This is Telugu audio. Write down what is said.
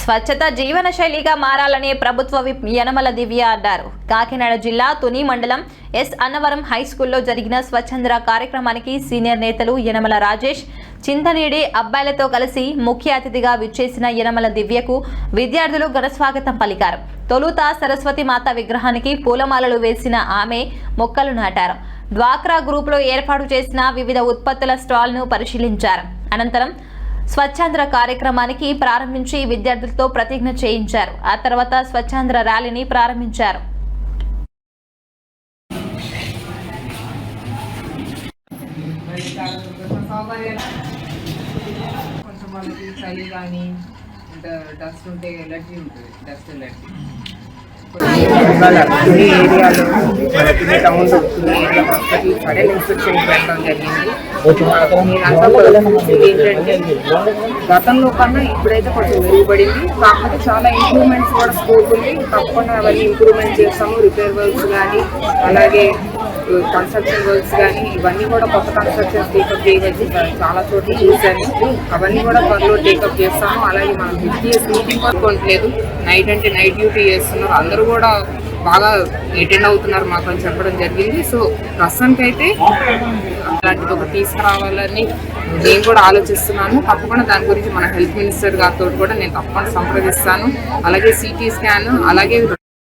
స్వచ్ఛత జీవన శైలిగా మారాలని ప్రభుత్వ విప్ యనమల దివ్య అన్నారు. కాకినాడ జిల్లా తుని మండలం ఎస్ అన్నవరం హై స్కూల్లో జరిగిన స్వచ్ఛంద్ర కార్యక్రమానికి సీనియర్ నేతలు యనమల రాజేష్, చింతనీడి అబ్బాయిలతో కలిసి ముఖ్య అతిథిగా విచ్చేసిన యనమల దివ్యకు విద్యార్థులు ఘన స్వాగతం పలికారు. తొలుత సరస్వతి మాత విగ్రహానికి పూలమాలలు వేసిన ఆమె మొక్కలు నాటారు. డ్వాక్రా గ్రూపులో ఏర్పాటు చేసిన వివిధ ఉత్పత్తుల స్టాల్ను పరిశీలించారు. అనంతరం స్వచ్ఛాంధ్ర కార్యక్రమానికి ప్రారంభించి విద్యార్థులతో ప్రతిజ్ఞ చేయించారు. ఆ తర్వాత స్వచ్ఛాంధ్ర ర్యాలీని ప్రారంభించారు. కొంచెం వాళ్ళకి చలి కానీ డస్ట్ ఉంటే ఎలర్జీ ఉంటుంది, డస్ట్ ఎలర్జీ. ఏరియాలో మన town area hospital sudden inspection పెట్టడం జరిగింది. ఏంటంటే గతంలో కన్నా ఇప్పుడైతే కొంచెం మెరుగుపడింది. కాకపోతే చాలా ఇంప్రూవ్మెంట్స్ కూడా స్కోప్ ఉంది. తప్పకుండా అవన్నీ ఇంప్రూవ్మెంట్ చేస్తాము. రిపేర్ వర్క్స్ కానీ అలాగే కన్స్ట్రక్షన్ వర్క్స్ కానీ ఇవన్నీ కూడా కొత్త కన్స్ట్రక్షన్స్ టేకప్ చేయవచ్చు. చాలా చోట్ల చూసాను. అవన్నీ కూడా త్వరలో టేకప్ చేస్తాము. అలాగే మనం 50 years మీటింగ్ పడుకోవట్లేదు. నైట్ అంటే నైట్ డ్యూటీ చేస్తున్నారు. అందరూ కూడా బాగా అటెండ్ అవుతున్నారు మాకు అని చెప్పడం జరిగింది. సో ప్రస్తుతానికైతే అలాంటిది ఒక తీసుకురావాలని నేను కూడా ఆలోచిస్తున్నాను. తప్పకుండా దాని గురించి మన హెల్త్ మినిస్టర్ గారితో కూడా నేను తప్పకుండా సంప్రదిస్తాను. అలాగే సిటీ స్కాన్ అలాగే